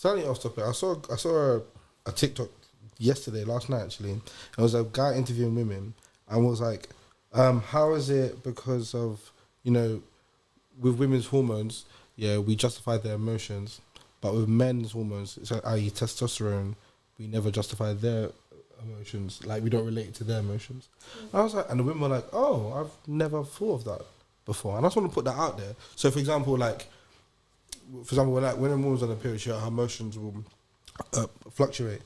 Slightly off topic. I saw a TikTok last night actually. It was a guy interviewing women and was like, how is it because of, with women's hormones, we justify their emotions, but with men's hormones, i.e. testosterone, we never justify their emotions. Like, we don't relate to their emotions. I was like, and the women were like, oh, I've never thought of that before. And I just want to put that out there. So, for example, when a woman's on a period, her emotions will fluctuate.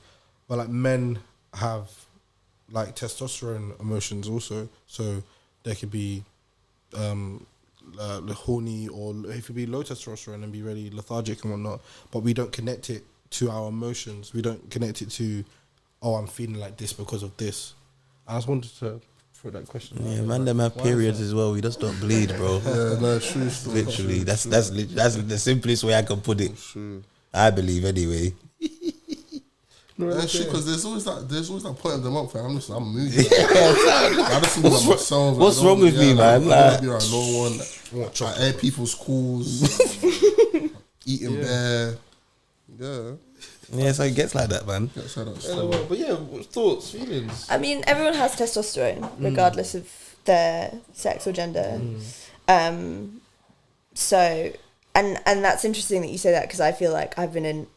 But, like, men have, like, testosterone emotions also. So, they could be horny, or it could be low testosterone and be really lethargic and whatnot. But we don't connect it to our emotions. We don't connect it to, I'm feeling like this because of this. I just wanted to throw that question. Yeah, man, them have periods as well. We just don't bleed, bro. Yeah, no, true. Literally, that's the simplest way I can put it. True. I believe anyway. No, that's true, because there's always that point of the month where I'm moody. I just think about myself. What's wrong with me, man? I don't want to be around no one. I air people's calls, eating bare. Yeah. Yeah, so it gets like that, man. But thoughts, feelings. I mean, everyone has testosterone, regardless of their sex or gender. So, and that's interesting that you say that, because I feel like I've been in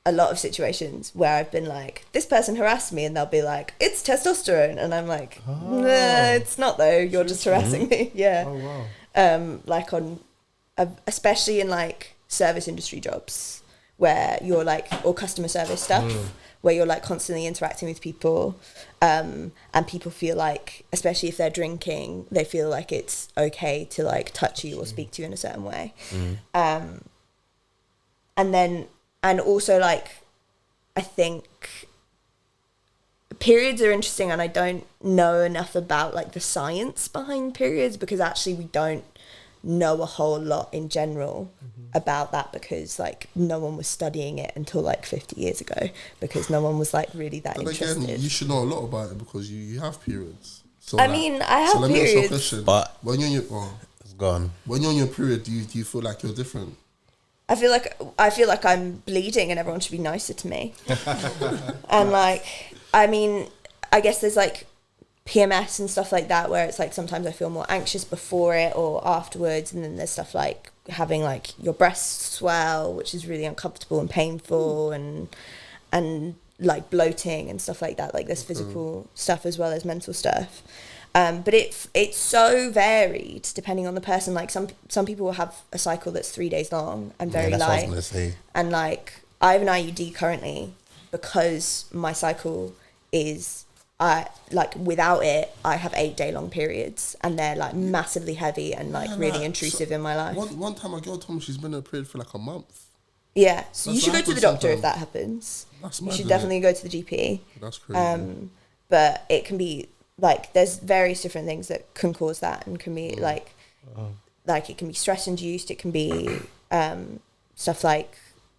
a lot of situations where I've been like, this person harassed me, and they'll be like, it's testosterone, and I'm like, nah, it's not though. You're just harassing me. Yeah. Oh wow. Like especially in like service industry jobs, where you're like, or customer service stuff, where you're like constantly interacting with people, and people feel like, especially if they're drinking, they feel like it's okay to like touch you or speak to you in a certain way. And also, like, I think periods are interesting, and I don't know enough about like the science behind periods, because actually we don't know a whole lot in general about that, because like no one was studying it until like 50 years ago, because no one was like really that interested. Again, you should know a lot about it because you have periods. So I mean, I have let me ask you a periods, question. But when you're on it's gone. when you're on your period, do you feel like you're different? I feel like I'm bleeding and everyone should be nicer to me. And like, I mean, I guess there's like PMS and stuff like that, where it's like sometimes I feel more anxious before it or afterwards, and then there's stuff like having like your breasts swell, which is really uncomfortable and painful, and like bloating and stuff like that. Like there's physical stuff as well as mental stuff. But it's so varied depending on the person. Like some people will have a cycle that's 3 days long and very that's light. what I was gonna say. And like I have an IUD currently because my cycle is like without it I have 8 day long periods, and they're like massively heavy and like really intrusive in my life. One time a girl told me she's been in a period for like a month. Yeah, so you That's should go what to the happens doctor if sometimes. that happens. That's You mad, should isn't definitely go to the GP. That's crazy. But it can be like there's various different things that can cause that, and can be like it can be stress induced. It can be stuff like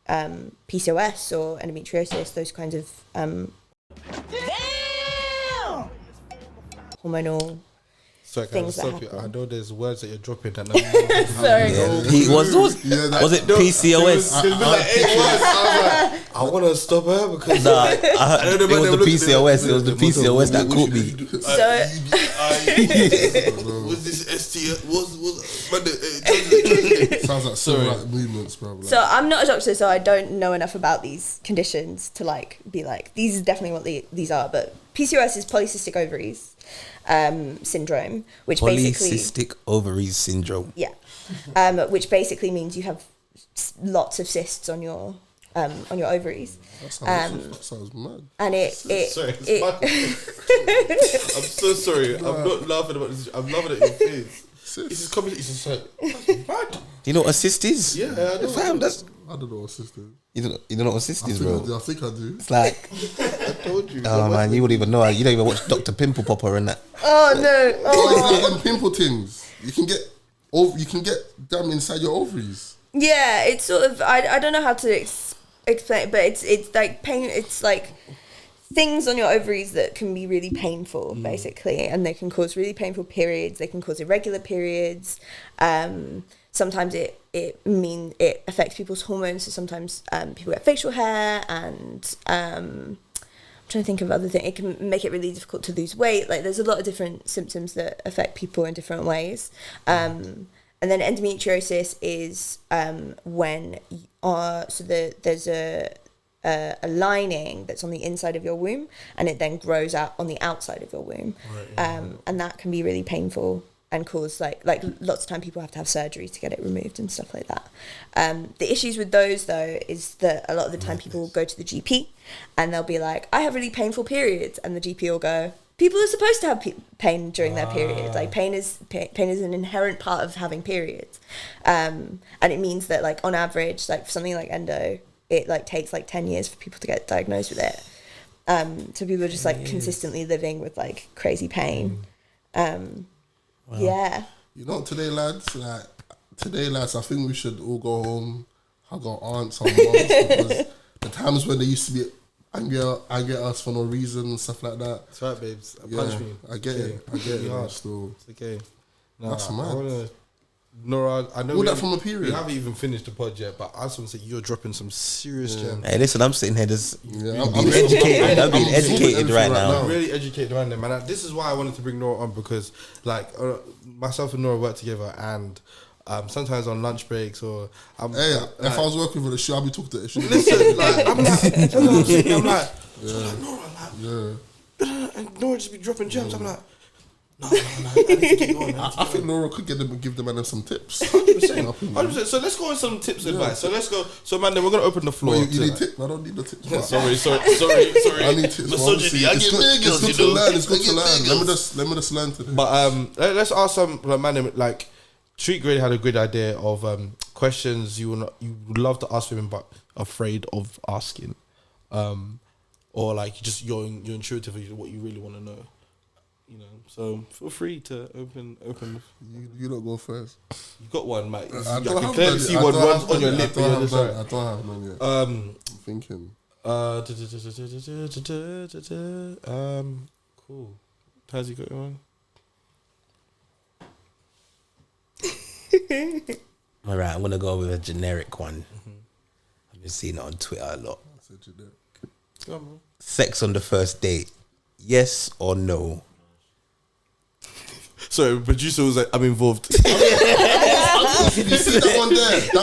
PCOS or endometriosis, those kinds of hormonal Sorry, things that I happen. know there's words that you're dropping that. Sorry. Yeah, was it PCOS? I want to stop her because Nah, it was the PCOS. It was the PCOS that caught me. was this ST? Sounds like civil rights movements, bro. Like, So I'm not a doctor, so I don't know enough about these conditions to like be like, these is definitely what these are. But PCOS is polycystic ovaries syndrome, which Polycystic ovaries syndrome. which basically means you have lots of cysts on your ovaries. that sounds mad. And Sorry, I'm so sorry. I'm not laughing about this. I'm laughing at your face. It's just coming. It's just like that's mad. Do you know what a cyst is? Yeah, I know. Fam, that's I don't know what sister. you don't know what a cyst is, bro. I think I do. It's like, I told you. oh man, you wouldn't even know. You don't even watch Dr. Pimple Popper and that. Oh no! Oh, it's like them pimple things. You can get them inside your ovaries. Yeah, it's sort of I don't know how to explain it, but it's like pain. It's like things on your ovaries that can be really painful, basically, and they can cause really painful periods. They can cause irregular periods. Sometimes it affects people's hormones. So sometimes people get facial hair, and I'm trying to think of other things. It can make it really difficult to lose weight. Like there's a lot of different symptoms that affect people in different ways. And then endometriosis is when there's a lining that's on the inside of your womb, and it then grows out on the outside of your womb, and that can be really painful and cause like lots of time people have to have surgery to get it removed and stuff like that. The issues with those though is that a lot of the time people will go to the GP and they'll be like, I have really painful periods, and the GP will go, people are supposed to have pain during their period. Like pain is an inherent part of having periods, and it means that like on average, like for something like endo, it like takes like 10 years for people to get diagnosed with it. So people are just like consistently living with like crazy pain. Wow. Yeah. You know, today lads, I think we should all go home, hug our aunts, our moms, because the times when they used to be angry at us for no reason and stuff like that. That's right, babes. Punch me. I get it. Still, it's okay. No, that's mad. Nora, I know all that from a period. We haven't even finished the pod yet, but I just want to say you're dropping some serious gems. Hey, listen, I'm sitting here just I'm being educated. I'm being educated right now. I'm really educated around them, and this is why I wanted to bring Nora on, because like myself and Nora work together, and sometimes on lunch breaks or if I was working for the show, I'd be talking to the issue. Listen, like I'm like Nora, and Nora just be dropping gems. I'm like, no, I need to get going. I think Nora could give them some tips. 100%. So let's go on some tips and advice. So let's go. So man, then we're gonna open the floor. You need tips? I don't need the tips. Sorry. I need tips. Misogyny. I get it's good to learn. It's good to learn. Let me just learn today. But let's ask some man. Like, Treat Grade had a good idea of questions you would love to ask women but afraid of asking, or like just you're intuitive of what you really want to know. You know, so feel free to open. You don't go first. You got one, mate. I can clearly see one runs on your lip. I don't have none yet. I'm thinking. Cool. How's he got on? All right, I'm gonna go with a generic one. I've been seeing it on Twitter a lot. Go on, bro. Sex on the first date, yes or no? Sorry, producer was like, I'm involved. You see that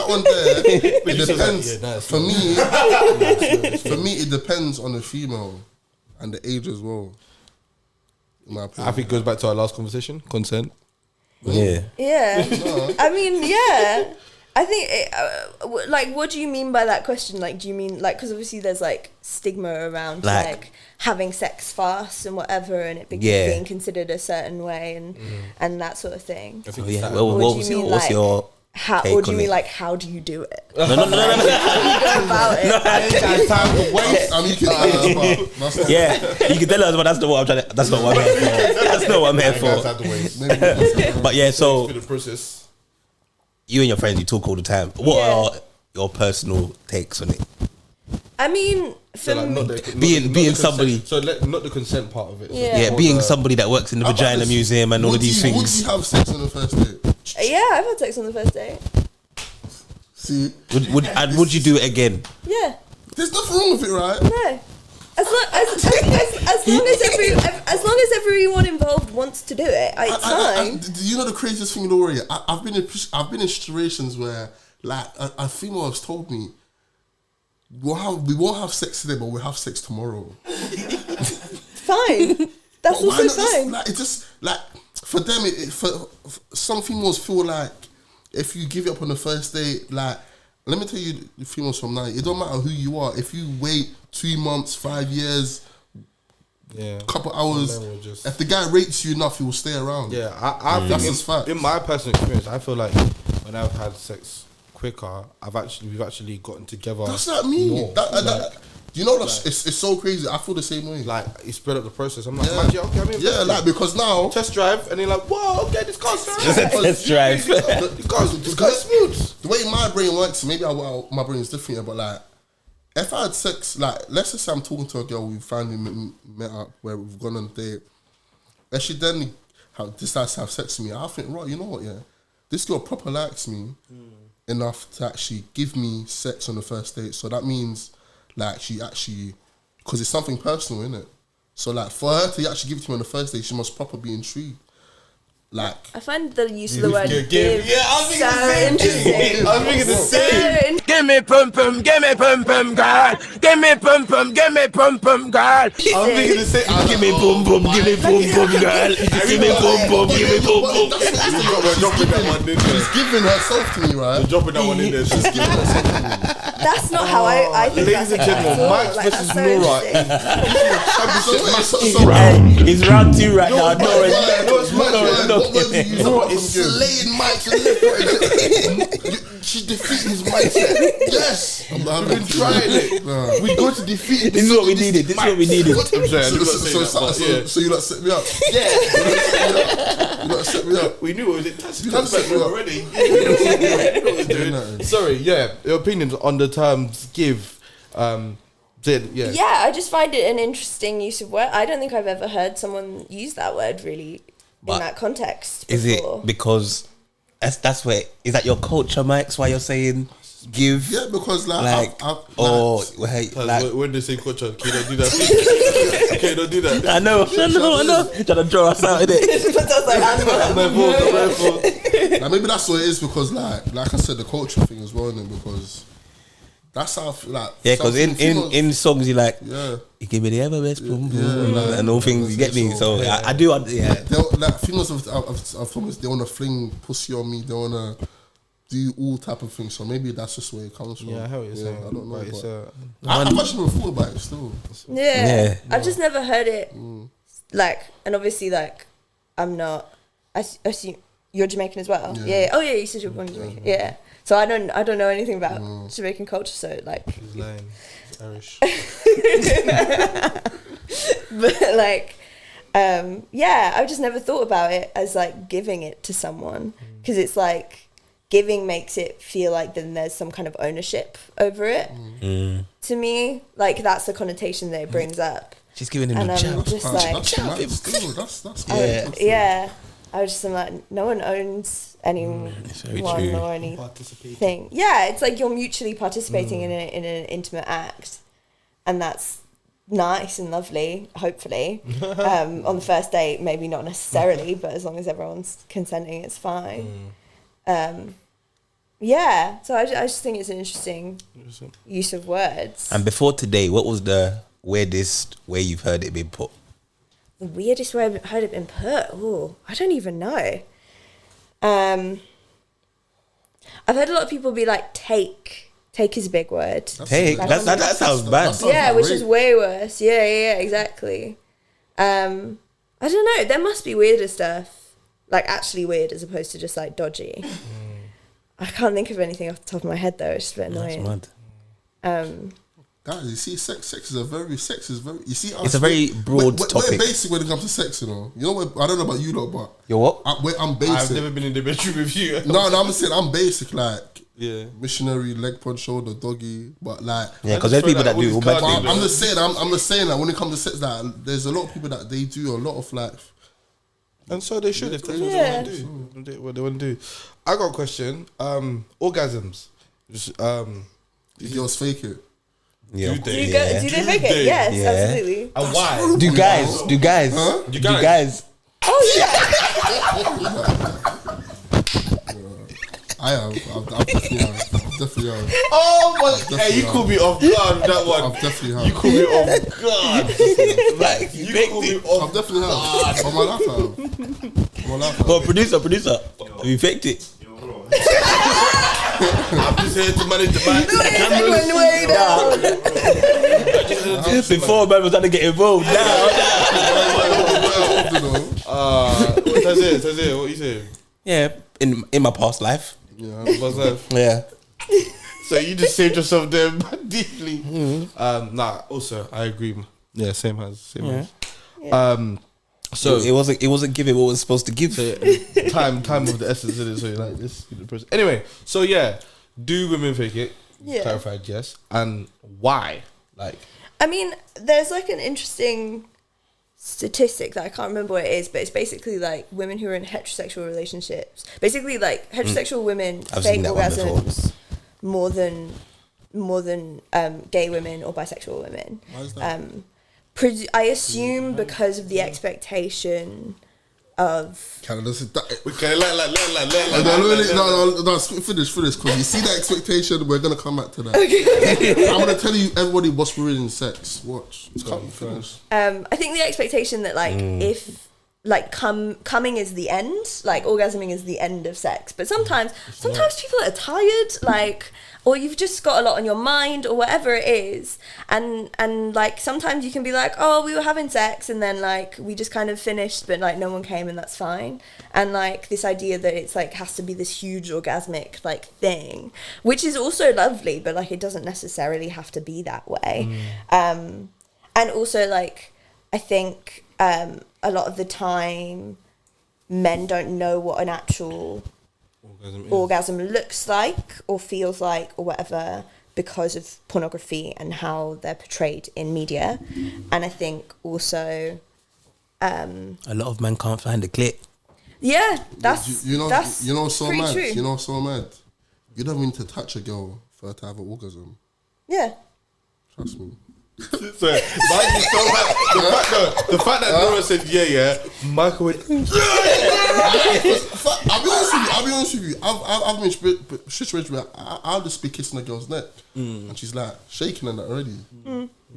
one there? It depends. Like, For me, it depends on the female and the age as well. In my opinion. I think it goes back to our last conversation. Consent. Yeah. Yeah. No. I mean, yeah. I think, like, what do you mean by that question? Like, do you mean, like, because obviously there's, like, stigma around, like having sex fast and whatever, and it being considered a certain way and that sort of thing. What's your how, or do you mean, like, how do you do it? No. How do you go about it? Yeah, you can tell us, but that's not what I'm trying to. That's not what I'm here for. That's not what I'm here for. But yeah, so For the process. you and your friends, you talk all the time. What are your personal takes on it? I mean, So like, not the Being consent. somebody- So not the consent part of it. So Yeah. Yeah, being somebody that works in the Vagina Museum and all of these Would things. you have sex on the first date? yeah, I've had sex on the first date. See, Would you do it again? Yeah. there's nothing wrong with it, right? No. As long as everyone involved wants to do it, it's fine. Do you know the craziest thing, Laurie? I've been in situations where like a female has told me, we won't have sex today, but we'll have sex tomorrow. Fine. That's But why also not fine. Like, it's just like for them. For some females feel like if you give it up on the first date, like let me tell you, the females from now, it don't matter who you are. If you wait 2 months, 5 years, couple hours, if the guy rates you enough, he will stay around. Yeah, I think That's just fact. in my personal experience, I feel like when I've had sex quicker, we've actually gotten together. That's not me. more. You know, it's so crazy. I feel the same way. Like it sped up the process. I'm like, man, okay, I'm Yeah, like because now test drive, and they're like, whoa, okay, this car's Test drive. this car's smooth. the way my brain works, maybe my brain is different, yeah, but like if I had sex, like let's just say I'm talking to a girl, we finally met up, where we've gone on a date, and she then decides to have sex with me, I think, right, you know what, yeah, this girl proper likes me, enough to actually give me sex on the first date. So that means like she actually, because it's something personal, innit? So like for her to actually give it to me on the first date, she must proper be intrigued. Like, I find the use of the word give. give Yeah, I was thinking so the same interesting. thing. I was thinking the So same. Give me pum pum, girl. Give me pum pum, girl. I'm thinking the same. Give me pum pum, girl. Give me pum pum, We're dropping that one in there. She's giving herself to me, right? We're dropping that one in there. She's giving herself to me. that's not how I think. Ladies and gentlemen, Mike versus Nora. It's round 2 right now. What word you use apart from slaying Mike's She defeated his mindset. Yes, I've been trying it. We go to defeat. This is what we needed. So you lot set me up. Yeah. You lot set me up. We knew it was it. You lot set me up already. Sorry, yeah. Your opinions on the terms give. Yeah, I just find it an interesting use of word. I don't think I've ever heard someone use that word really in that context before. Is it because that's where is that your culture, Mike? That's why you're saying give. Yeah, because when they say culture, can you not do that? Can you not do that? I know. Trying to draw us out of it. Like, maybe that's what it is because like I said, the culture thing as well, innit? Because that's how I feel like. Yeah, because in songs you like, yeah, you give me the ever best boom boom like, and all things. You get me? So I do. Yeah. Like females I've promised they wanna fling pussy on me. They wanna do all type of things. So maybe that's just where it comes from. Yeah, I hear what you're saying. I don't know. But it's, I've actually never thought about it still. Yeah. I've just never heard it. Like, and obviously, like, I'm not. I assume you're Jamaican as well. Yeah. Oh yeah, you said you're born in Jamaica. Yeah. So I don't know anything about Jamaican culture. So like, He's lame. He's Irish. but like, I've just never thought about it as like giving it to someone because it's like giving makes it feel like then there's some kind of ownership over it. To me, like that's the connotation that it brings up. She's giving him And the I'm jump. just like, That's yeah. I was just like, no one owns anyone or anything. Yeah, it's like you're mutually participating in an intimate act, and that's nice and lovely. Hopefully, on the first date, maybe not necessarily, but as long as everyone's consenting, it's fine. Yeah, so I just think it's an interesting use of words. And before today, what was the weirdest way you've heard it being put? The weirdest way I've heard it been put? Oh, I don't even know. I've heard a lot of people be like, take. Take is a big word. Take? That sounds bad. Yeah, which is way worse. Yeah, exactly. I don't know. There must be weirder stuff. Like, actually weird as opposed to just, like, dodgy. I can't think of anything off the top of my head, though. It's just a bit annoying. That's mad. Guys, you see, sex is very. You see, it's a very broad topic. We're basic when it comes to sex, you know. You know what? I don't know about you, though, but you're what? I'm basic. I've never been in the bedroom with you. No, I'm saying I'm basic, like missionary, leg punch, shoulder, doggy, but like because there's people that do all bad things. I'm just saying that when it comes to sex, that there's a lot of people that they do a lot of like, and so they should if that's what they want to do. What they want to do. I got a question. Orgasms. Just, girls fake it. Yeah. Do they fake it? Yes, absolutely. And why? Do guys? Huh? Do guys? Oh yeah. I have. I've definitely have. Oh my! Hey, you could be off guard with that one. I've definitely have. You could be off guard. Like you could be off. I've definitely have. On my life, I have. Oh, producer, have you faked it? I'm just here to manage the mic. Before man was trying to get involved. Now. That's it. What you saying? Yeah, in my past life. Yeah, past life. Yeah. So you just saved yourself there deeply. Also I agree. Yeah, same as. Yeah. So it wasn't giving what it was supposed to give. So time of the essence in it. So you're like this. Anyway, so yeah, do women fake it? Yeah. Clarified, yes. And why? Like, I mean, there's like an interesting statistic that I can't remember what it is, but it's basically like women who are in heterosexual relationships. Basically, like heterosexual women fake orgasms more than gay women or bisexual women. Why is that? I assume because of the expectation of. Canada. No, finish, because you see that expectation, we're going to come back to that. Okay. I'm going to tell you everybody what's ruining sex. Watch. Finish. I think the expectation that, like, if, like, coming is the end, like, orgasming is the end of sex. But sometimes people are tired, like, or you've just got a lot on your mind or whatever it is. And like, sometimes you can be like, oh, we were having sex and then, like, we just kind of finished, but, like, no one came and that's fine. And, like, this idea that it's, like, has to be this huge orgasmic, like, thing, which is also lovely, but, like, it doesn't necessarily have to be that way. And also, like, I think a lot of the time men don't know what an actual orgasm looks like or feels like or whatever because of pornography and how they're portrayed in media. And I think also a lot of men can't find a clit. Yeah, that's so pretty mad. true. You know so mad. You don't need to touch a girl for her to have an orgasm. Yeah. Trust me. So, the fact that Nora said Michael went. I'll be honest with you. I've been in situations where I'll just be kissing a girl's neck, and she's like shaking and that already.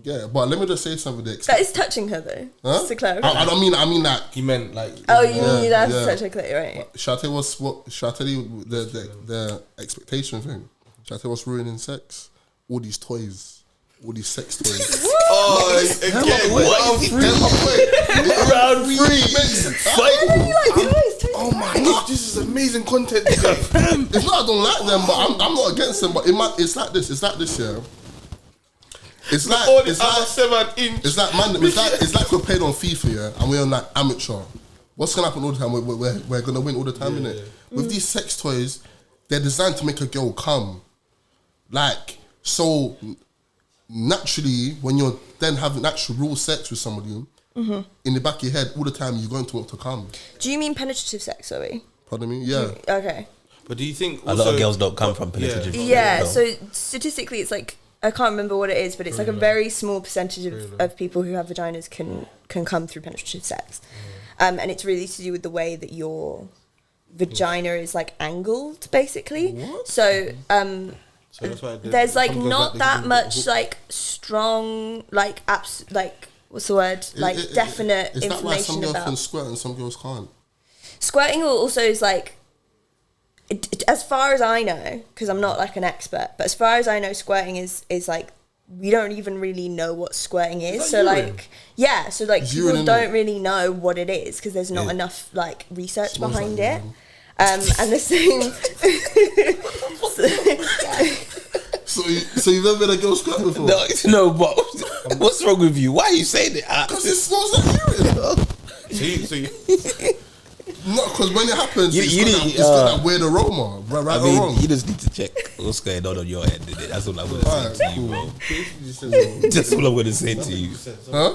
Yeah, but let me just say something. That is touching her though. Huh? Just to clarify. I mean that. He meant like. Oh, you mean that's touch her clit, right? Shall I tell you the expectation thing? Shall I tell you what's ruining sex? All these toys. All these sex toys. Round 3. Oh my god, this is amazing content. It's not I don't like them, but I'm not against them. But it's like this. Yeah. It's like 7-inch. It's like we're paid on FIFA, yeah, and we're on like amateur. What's gonna happen all the time? We're gonna win all the time, innit? With these sex toys, they're designed to make a girl come. Like, so naturally, when you're then having actual real sex with somebody, in the back of your head, all the time you're going to want to come. Do you mean penetrative sex, sorry? Pardon me? Yeah. Okay. But do you think a lot of girls don't come from penetrative? Yeah, so statistically it's like, I can't remember what it is, but it's like a very small percentage of people who have vaginas can come through penetrative sex. And it's really to do with the way that your vagina is like angled, basically. What? So So that's why there's like not that much like strong like what's the word, like definite information about. Is that why some girls can squirt and some girls can't? Squirting also is like, as far as I know, because I'm not like an expert, but as far as I know, squirting is like, we don't even really know what squirting is. So urine? like, yeah, so like Urine people don't really know what it is because there's not enough like research behind it. And the same. So you've never been a girl squirt before? No, but what's wrong with you? Why are you saying it? Because it smells like urine. No, because when it happens, it's got that weird aroma. Right or wrong? You just need to check what's going on your end. That's all I'm going to say to you, bro. That's all I'm going to say to you. Huh?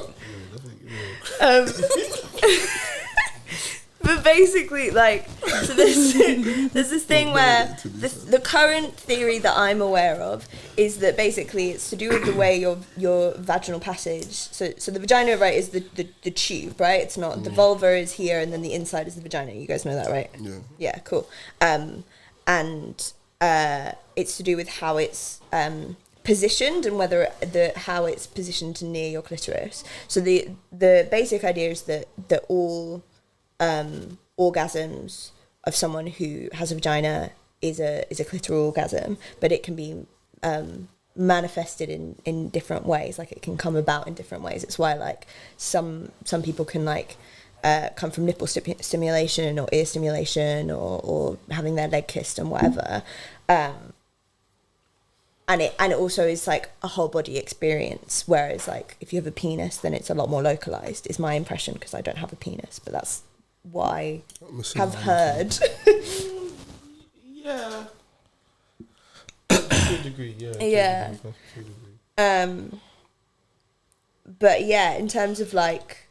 But basically, like, so there's this thing where the current theory that I'm aware of is that basically it's to do with the way your vaginal passage. So the vagina, right, is the tube, right? It's not the vulva is here and then the inside is the vagina. You guys know that, right? Yeah. Yeah, cool. And it's to do with how it's positioned and whether how it's positioned near your clitoris. So the basic idea is that all orgasms of someone who has a vagina is a clitoral orgasm, but it can be manifested in different ways. Like it can come about in different ways. It's why like some people can like come from nipple stimulation or ear stimulation or having their leg kissed and whatever. And it also is like a whole body experience. Whereas like if you have a penis, then it's a lot more localized. Is my impression because I don't have a penis, but that's what I have heard. Yeah. To a degree, yeah. Yeah. But yeah, in terms of like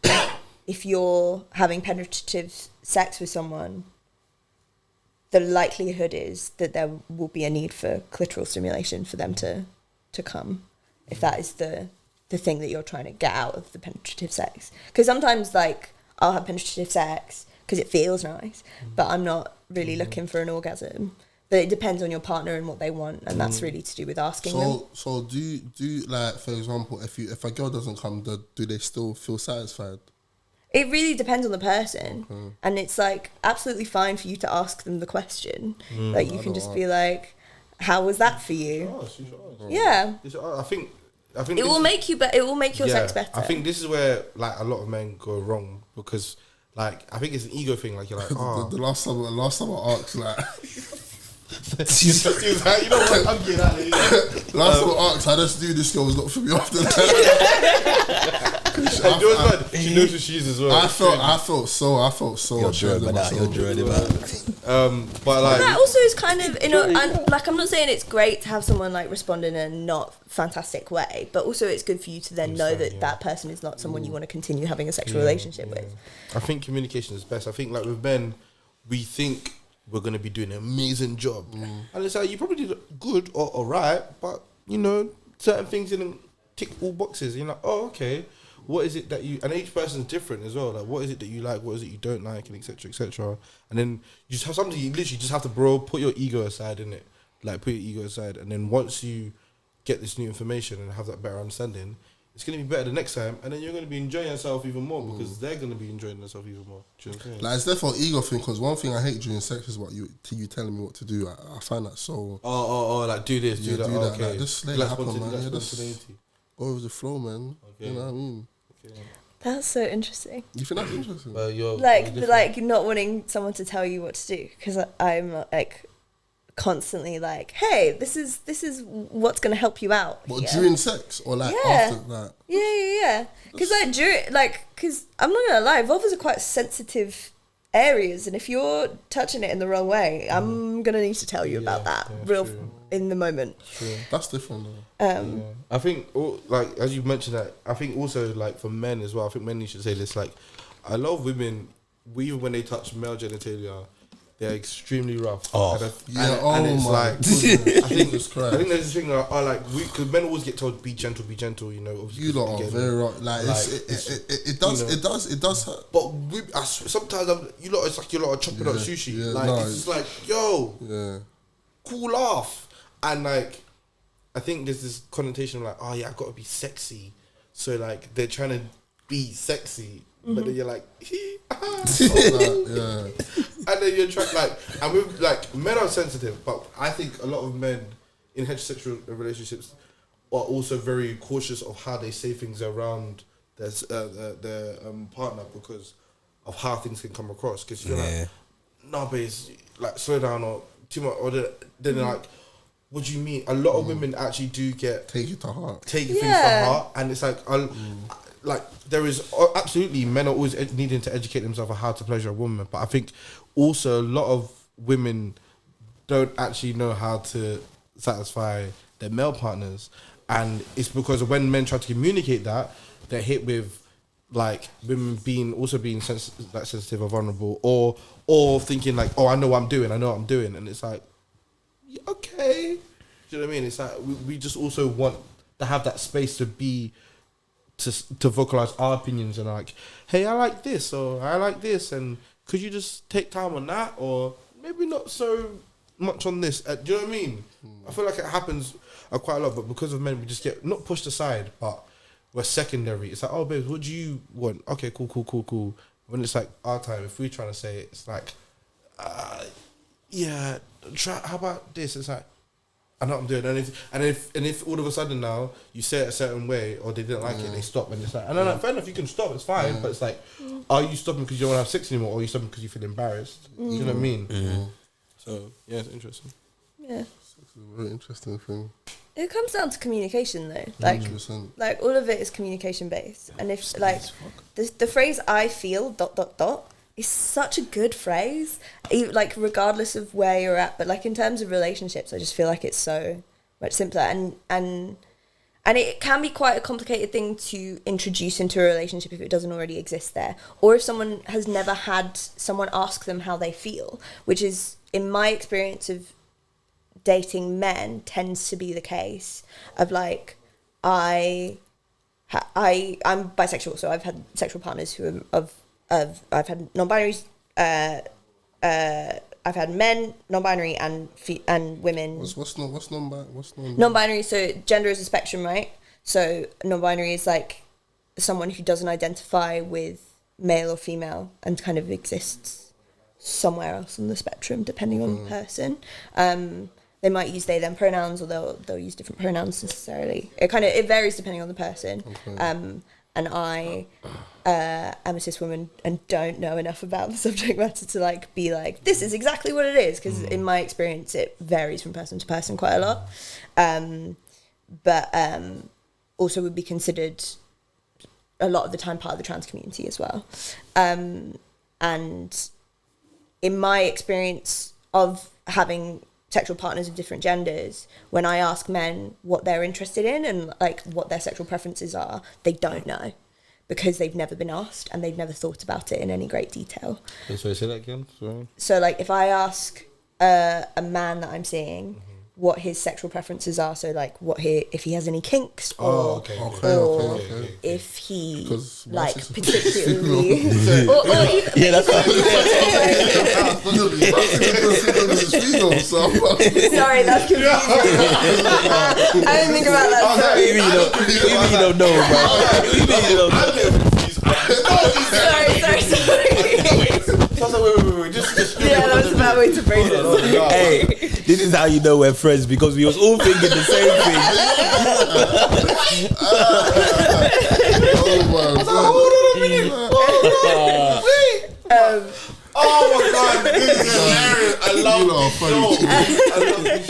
if you're having penetrative sex with someone, the likelihood is that there will be a need for clitoral stimulation for them to come, if that is the thing that you're trying to get out of the penetrative sex. Because sometimes, like, I'll have penetrative sex because it feels nice, but I'm not really looking for an orgasm. But it depends on your partner and what they want, and that's really to do with asking them. So do like, for example, if a girl doesn't come, do they still feel satisfied? It really depends on the person, and it's like absolutely fine for you to ask them the question. Like, you can just be like, "How was that for you?" Yeah, I think it will make you it will make your sex better. I think this is where like a lot of men go wrong, because like I think it's an ego thing. Like, you're like, the last time I asked, like. you know what? I'm getting out of here. Last time I asked, how does do this girl was not for me after that. She knows who she is as well. I felt so. You're dreading about. But like, that also is kind of, you know, and like, I'm not saying it's great to have someone like respond in a not fantastic way, but also it's good for you to then know that that person is not someone you want to continue having a sexual relationship with. I think communication is best. I think like with men, we think we're going to be doing an amazing job. And it's like, you probably did good or alright, but, you know, certain things didn't tick all boxes. You're like, oh, okay, what is it that you... And each person's different as well. Like, what is it that you like? What is it you don't like? And et cetera, et cetera. And then you just have something, you literally just have to, put your ego aside, innit? Like, put your ego aside. And then once you get this new information and have that better understanding, it's going to be better the next time, and then you're going to be enjoying yourself even more because they're going to be enjoying themselves even more. Do you know what I'm saying? Like, it's definitely an ego thing, because one thing I hate during sex is what you telling me what to do. I find that so... like, do this, do that. Okay. Like, just let it happen, man. Yeah, just go over the flow, man. Okay. You know what I mean? Okay. That's so interesting. You think that's interesting? You're like not wanting someone to tell you what to do, because I'm like constantly like, hey, this is what's going to help you out. What, during sex or like after that? Yeah. Because because I'm not gonna lie, vulvas are quite sensitive areas, and if you're touching it in the wrong way, I'm gonna need to tell you about that in the moment. True. That's different though. I think like, as you mentioned that, I think also like for men as well, I think men, you should say this, like a lot of women, even when they touch male genitalia, they're extremely rough. And it's like, I think there's this thing like, because men always get told be gentle, you know. You lot are very rough. Like, it does hurt. But sometimes you lot, it's like you lot are chopping up sushi. It's just like, yo, cool off. And like, I think there's this connotation of like, oh yeah, I gotta be sexy. So like, they're trying to be sexy. But then you're like, and then you're trying and with like, men are sensitive, but I think a lot of men in heterosexual relationships are also very cautious of how they say things around their partner, because of how things can come across. Because you're like, nah, babe, like, slow down, or too much, or then they're like, what do you mean? A lot of women actually do take it to heart, things to heart, and it's like, like, there is absolutely, men are always needing to educate themselves on how to pleasure a woman, but I think also a lot of women don't actually know how to satisfy their male partners, and it's because when men try to communicate that, they're hit with like women being sensitive or vulnerable, or thinking like, oh, I know what I'm doing, and it's like, okay, do you know what I mean? It's like we just also want to have that space to be. To vocalize our opinions and like, hey, I like this, or I like this, and could you just take time on that, or maybe not so much on this? Do you know what I mean? I feel like it happens quite a lot, but because of men, we just get not pushed aside, but we're secondary. It's like, oh, babe, what do you want? Okay, cool. When it's like our time, if we're trying to say it, it's like, yeah, how about this? It's like, I know what I'm doing, and if all of a sudden now you say it a certain way, or they didn't like it, they stop, and it's like, and I'm like, fair enough, you can stop, it's fine, but it's like, are you stopping because you don't want to have sex anymore, or are you stopping because you feel embarrassed? Do you know what I mean? So yeah, it's interesting. Yeah, it's a very interesting thing. It comes down to communication though, like 100%. Like all of it is communication based, and if like the phrase "I feel ... It's such a good phrase, like regardless of where you're at. But like in terms of relationships, I just feel like it's so much simpler. And And it can be quite a complicated thing to introduce into a relationship if it doesn't already exist there. Or if someone has never had someone ask them how they feel, which is, in my experience of dating men, tends to be the case of like, I'm bisexual, so I've had sexual partners who are I've had non-binaries, I've had men, non-binary, and women. What's non-binary? Non-binary, so gender is a spectrum, right? So non-binary is like someone who doesn't identify with male or female and kind of exists somewhere else on the spectrum, depending on the person. They might use they them pronouns, or they'll use different pronouns necessarily. It varies depending on the person. Okay. And I am a cis woman and don't know enough about the subject matter to like be like, this is exactly what it is, because in my experience it varies from person to person quite a lot. But also would be considered a lot of the time part of the trans community as well. And in my experience of having sexual partners of different genders, when I ask men what they're interested in and like what their sexual preferences are, they don't know, because they've never been asked and they've never thought about it in any great detail. Sorry, say that again. Sorry. So like if I ask a man that I'm seeing what his sexual preferences are, so like if he has any kinks, or if he like particularly or even, yeah, that's what sorry, that's confusing. I didn't think about that. Sorry. You don't know, bro. Sorry. Yeah, that was a bad way to phrase it. Hey, this is how you know we're friends, because we was all thinking the same thing. Oh my god, this is hilarious. I love this